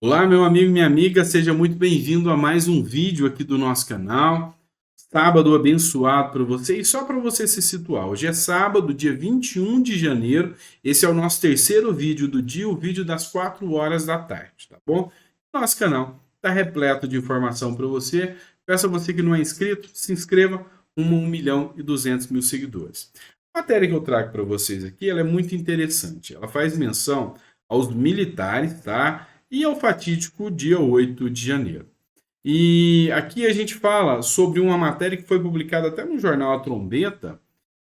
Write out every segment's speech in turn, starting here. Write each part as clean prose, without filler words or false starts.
Olá, meu amigo e minha amiga, seja muito bem-vindo a mais um vídeo aqui do nosso canal. Sábado abençoado para você e só para você se situar. Hoje é sábado, dia 21 de janeiro. Esse é o nosso terceiro vídeo do dia, o vídeo das 4 horas da tarde, tá bom? Nosso canal está repleto de informação para você. Peço a você que não é inscrito, se inscreva, rumo a 1.200.000 seguidores. A matéria que eu trago para vocês aqui, ela é muito interessante. Ela faz menção aos militares, tá? E ao fatídico dia 8 de janeiro. E aqui a gente fala sobre uma matéria que foi publicada até no jornal A Trombeta,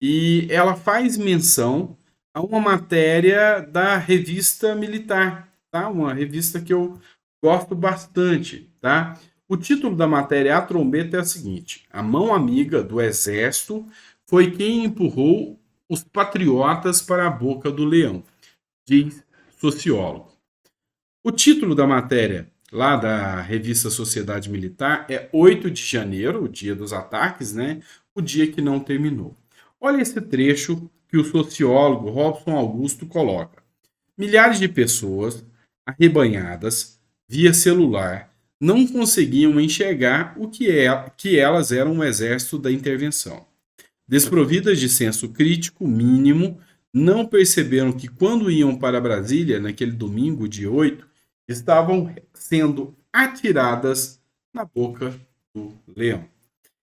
e ela faz menção a uma matéria da revista militar, tá? Uma revista que eu gosto bastante, tá? O título da matéria A Trombeta é o seguinte: A mão amiga do exército foi quem empurrou os patriotas para a boca do leão, diz sociólogo. O título da matéria lá da revista Sociedade Militar é 8 de janeiro, o dia dos ataques, né? O dia que não terminou. Olha esse trecho que o sociólogo Robson Augusto coloca. Milhares de pessoas, arrebanhadas, via celular, não conseguiam enxergar que elas eram um exército da intervenção. Desprovidas de senso crítico mínimo, não perceberam que quando iam para Brasília, naquele domingo, dia 8, estavam sendo atiradas na boca do leão.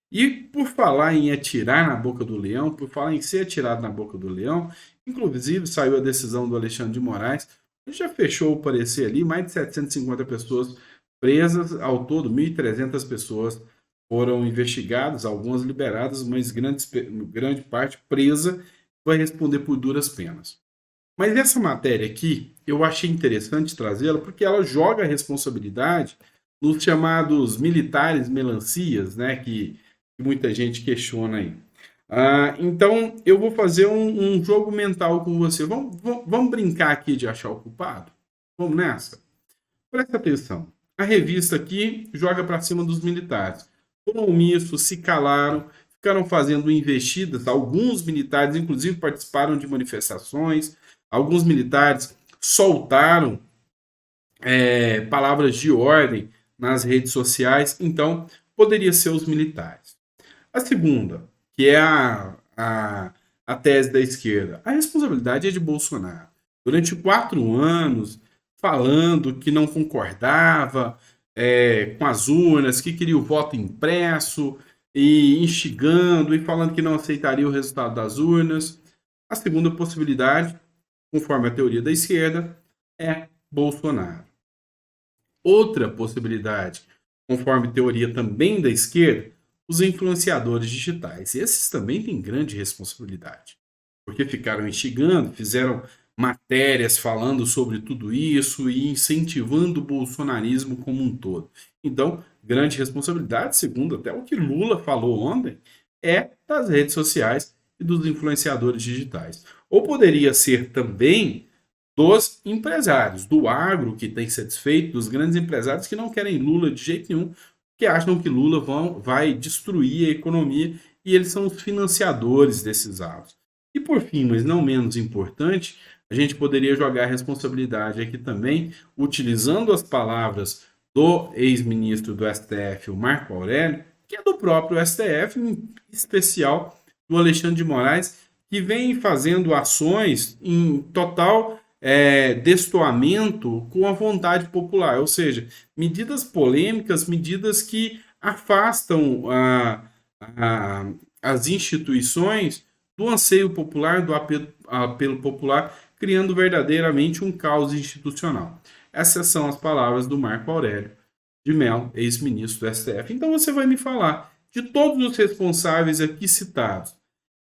E por falar em atirar na boca do leão, por falar em ser atirado na boca do leão, inclusive saiu a decisão do Alexandre de Moraes, já fechou o parecer ali, mais de 750 pessoas presas, ao todo 1.300 pessoas foram investigadas, algumas liberadas, mas grande parte presa, vai responder por duras penas. Mas essa matéria aqui, eu achei interessante trazê-la porque ela joga a responsabilidade nos chamados militares melancias, né, que muita gente questiona aí. Então, eu vou fazer um jogo mental com você. Vamos brincar aqui de achar o culpado? Vamos nessa? Presta atenção. A revista aqui joga para cima dos militares. Foram omissos, se calaram, ficaram fazendo investidas. Alguns militares, inclusive, participaram de manifestações. Alguns militares soltaram palavras de ordem nas redes sociais. Então, poderia ser os militares. A segunda, que é a tese da esquerda, a responsabilidade é de Bolsonaro. Durante 4 anos, falando que não concordava com as urnas, que queria o voto impresso, e instigando e falando que não aceitaria o resultado das urnas. A segunda possibilidade, conforme a teoria da esquerda, é Bolsonaro. Outra possibilidade, conforme teoria também da esquerda, os influenciadores digitais. Esses também têm grande responsabilidade, porque ficaram instigando, fizeram matérias falando sobre tudo isso e incentivando o bolsonarismo como um todo. Então, grande responsabilidade, segundo até o que Lula falou ontem, é das redes sociais e dos influenciadores digitais. Ou poderia ser também dos empresários, do agro que tem satisfeito, dos grandes empresários que não querem Lula de jeito nenhum, que acham que Lula vai destruir a economia e eles são os financiadores desses atos. E por fim, mas não menos importante, a gente poderia jogar a responsabilidade aqui também, utilizando as palavras do ex-ministro do STF, o Marco Aurélio, que é do próprio STF, em especial do Alexandre de Moraes, que vem fazendo ações em total destoamento com a vontade popular, ou seja, medidas polêmicas, medidas que afastam as instituições do anseio popular, do apelo popular, criando verdadeiramente um caos institucional. Essas são as palavras do Marco Aurélio de Mello, ex-ministro do STF. Então você vai me falar de todos os responsáveis aqui citados.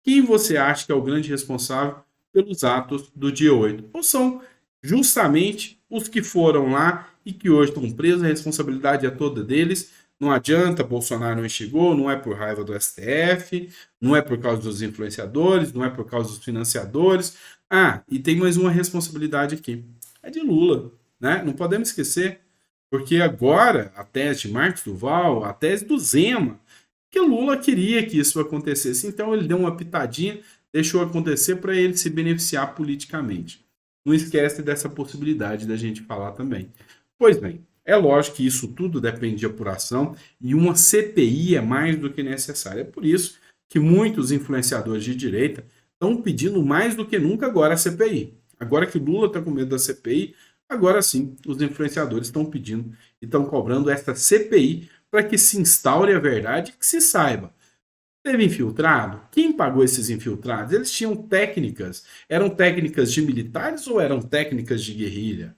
Quem você acha que é o grande responsável pelos atos do dia 8? Ou são justamente os que foram lá e que hoje estão presos, a responsabilidade é toda deles. Não adianta, Bolsonaro não instigou, não é por raiva do STF, não é por causa dos influenciadores, não é por causa dos financiadores. E tem mais uma responsabilidade aqui, é de Lula, né? Não podemos esquecer, porque agora a tese de Marcos Duval, a tese do Zema, que Lula queria que isso acontecesse, então ele deu uma pitadinha, deixou acontecer para ele se beneficiar politicamente. Não esquece dessa possibilidade da gente falar também. Pois bem, É lógico que isso tudo depende de apuração e uma CPI é mais do que necessária. É por isso que muitos influenciadores de direita estão pedindo mais do que nunca agora a CPI. Agora que Lula está com medo da CPI, agora sim os influenciadores estão pedindo e estão cobrando esta CPI para que se instaure a verdade e que se saiba. Teve infiltrado? Quem pagou esses infiltrados? Eles tinham técnicas. Eram técnicas de militares ou eram técnicas de guerrilha?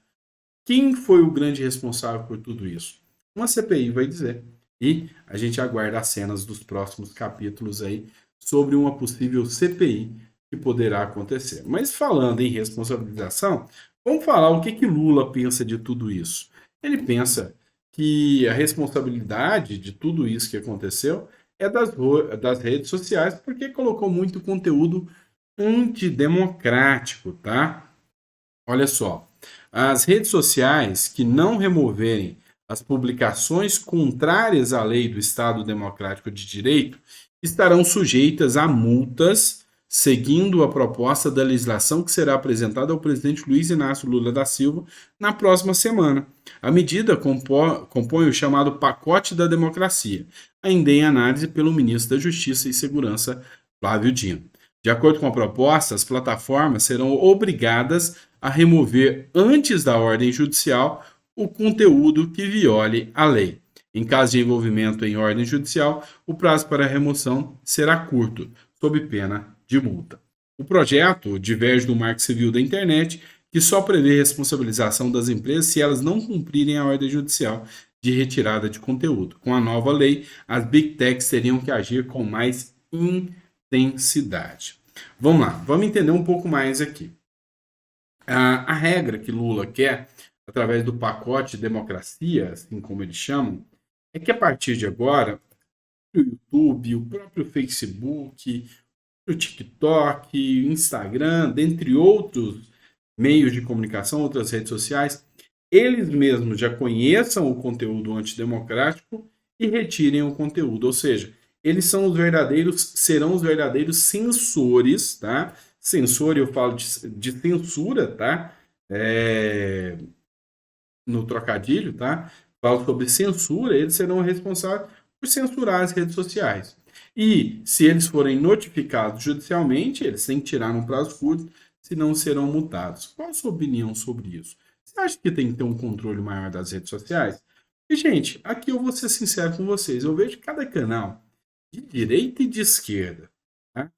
Quem foi o grande responsável por tudo isso? Uma CPI vai dizer. E a gente aguarda as cenas dos próximos capítulos aí sobre uma possível CPI que poderá acontecer. Mas falando em responsabilização, vamos falar o que Lula pensa de tudo isso. Ele pensa que a responsabilidade de tudo isso que aconteceu é das redes sociais, porque colocou muito conteúdo antidemocrático, tá? Olha só, as redes sociais que não removerem as publicações contrárias à lei do Estado Democrático de Direito estarão sujeitas a multas, seguindo a proposta da legislação que será apresentada ao presidente Luiz Inácio Lula da Silva na próxima semana. A medida compõe o chamado pacote da democracia, ainda em análise pelo ministro da Justiça e Segurança, Flávio Dino. De acordo com a proposta, as plataformas serão obrigadas a remover antes da ordem judicial o conteúdo que viole a lei. Em caso de envolvimento em ordem judicial, o prazo para a remoção será curto, sob pena de multa. O projeto diverge do Marco Civil da Internet, que só prevê responsabilização das empresas se elas não cumprirem a ordem judicial de retirada de conteúdo. Com a nova lei, as Big Techs teriam que agir com mais intensidade. Vamos lá, vamos entender um pouco mais aqui. A regra que Lula quer, através do pacote democracia, assim como eles chamam, é que a partir de agora, o YouTube, o próprio Facebook, o TikTok, o Instagram, dentre outros meios de comunicação, outras redes sociais, eles mesmos já conheçam o conteúdo antidemocrático e retirem o conteúdo. Ou seja, eles serão os verdadeiros censores, tá? Censor, eu falo de censura, tá? No trocadilho, tá? Falo sobre censura, eles serão responsáveis por censurar as redes sociais. E se eles forem notificados judicialmente, eles têm que tirar num prazo curto, senão serão multados. Qual a sua opinião sobre isso? Você acha que tem que ter um controle maior das redes sociais? E, gente, aqui eu vou ser sincero com vocês. Eu vejo cada canal de direita e de esquerda, tá?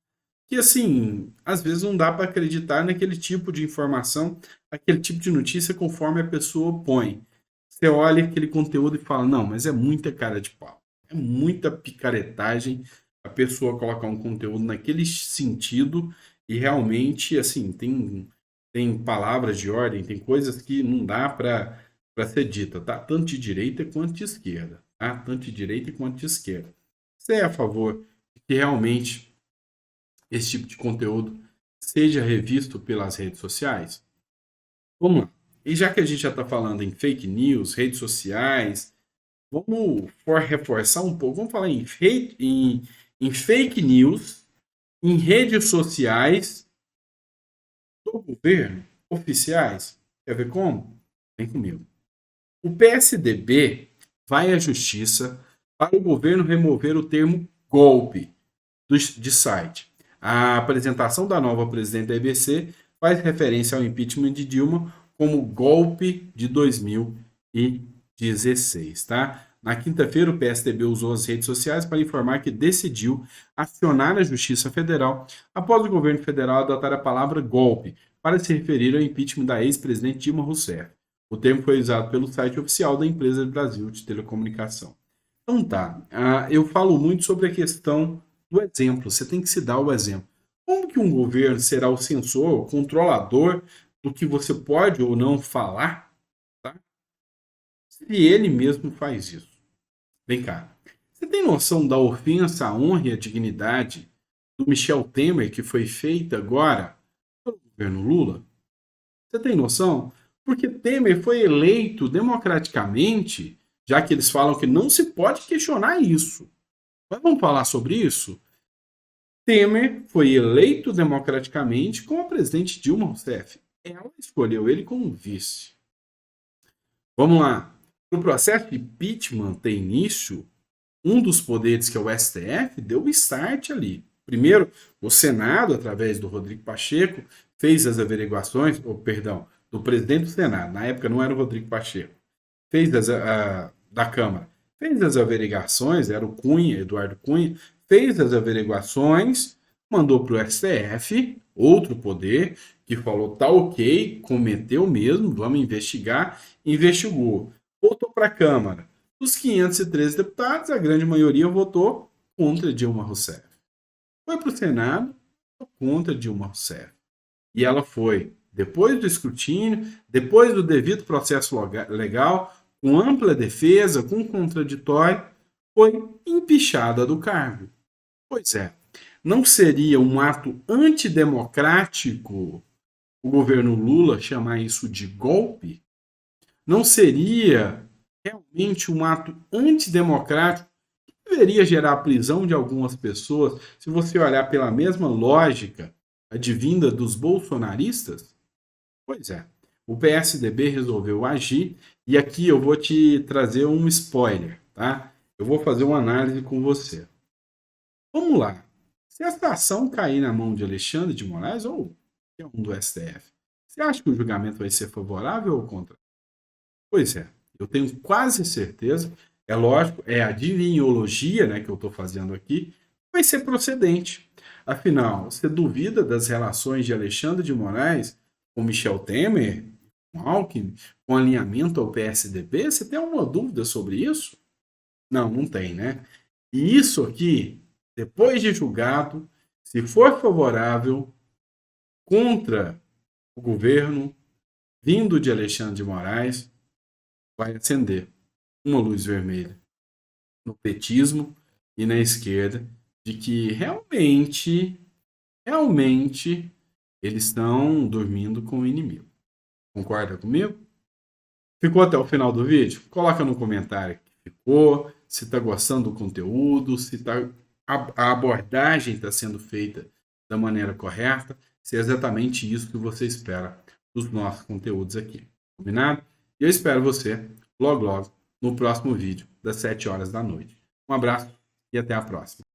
Que, assim, às vezes não dá para acreditar naquele tipo de informação, aquele tipo de notícia conforme a pessoa põe. Você olha aquele conteúdo e fala, não, mas é muita cara de pau. É muita picaretagem a pessoa colocar um conteúdo naquele sentido e realmente, assim, tem palavras de ordem, tem coisas que não dá para ser dita, tá? Tanto de direita quanto de esquerda, tá? Tanto de direita quanto de esquerda. Você é a favor de que realmente esse tipo de conteúdo seja revisto pelas redes sociais? Vamos lá. E já que a gente já está falando em fake news, redes sociais, vamos reforçar um pouco. Vamos falar em fake news, em redes sociais do governo, oficiais. Quer ver como? Vem comigo. O PSDB vai à justiça para o governo remover o termo golpe de site. A apresentação da nova presidente da EBC faz referência ao impeachment de Dilma como golpe de 2016, tá? Na quinta-feira, o PSDB usou as redes sociais para informar que decidiu acionar a Justiça Federal após o governo federal adotar a palavra golpe para se referir ao impeachment da ex-presidente Dilma Rousseff. O termo foi usado pelo site oficial da Empresa do Brasil de Telecomunicação. Então tá, eu falo muito sobre a questão do exemplo, você tem que se dar o exemplo. Como que um governo será o censor, o controlador do que você pode ou não falar, tá? Se ele mesmo faz isso? Vem cá, você tem noção da ofensa à honra e à dignidade do Michel Temer que foi feita agora pelo governo Lula? Você tem noção? Porque Temer foi eleito democraticamente, já que eles falam que não se pode questionar isso. Mas vamos falar sobre isso? Temer foi eleito democraticamente com a presidente Dilma Rousseff. Ela escolheu ele como vice. Vamos lá. Para o processo de impeachment ter início, um dos poderes, que é o STF, deu o start ali. Primeiro, o Senado, através do Rodrigo Pacheco, fez as averiguações, ou perdão, do presidente do Senado, na época não era o Rodrigo Pacheco, fez da Câmara, fez as averiguações, era o Cunha, Eduardo Cunha, fez as averiguações, mandou para o STF, outro poder, que falou, tá ok, cometeu mesmo, vamos investigar, investigou. Voltou para a Câmara. Dos 513 deputados, a grande maioria votou contra Dilma Rousseff. Foi para o Senado, contra Dilma Rousseff. E ela foi, depois do escrutínio, depois do devido processo legal, com ampla defesa, com contraditório, foi empichada do cargo. Pois é, não seria um ato antidemocrático o governo Lula chamar isso de golpe? Não seria realmente um ato antidemocrático que deveria gerar a prisão de algumas pessoas, se você olhar pela mesma lógica advinda dos bolsonaristas? Pois é, o PSDB resolveu agir e aqui eu vou te trazer um spoiler, tá? Eu vou fazer uma análise com você. Vamos lá. Se essa ação cair na mão de Alexandre de Moraes ou qualquer um do STF, você acha que o julgamento vai ser favorável ou contra? Pois é, eu tenho quase certeza, é lógico, é a adivinhologia, né, que eu estou fazendo aqui, vai ser procedente. Afinal, você duvida das relações de Alexandre de Moraes com Michel Temer, com Alckmin, com alinhamento ao PSDB? Você tem alguma dúvida sobre isso? Não, não tem, né? E isso aqui, depois de julgado, se for favorável contra o governo vindo de Alexandre de Moraes, vai acender uma luz vermelha no petismo e na esquerda de que realmente eles estão dormindo com o inimigo. Concorda comigo? Ficou até o final do vídeo? Coloca no comentário que ficou, se está gostando do conteúdo, se a abordagem está sendo feita da maneira correta, se é exatamente isso que você espera dos nossos conteúdos aqui. Combinado? E eu espero você logo no próximo vídeo, das 7 horas da noite. Um abraço e até a próxima.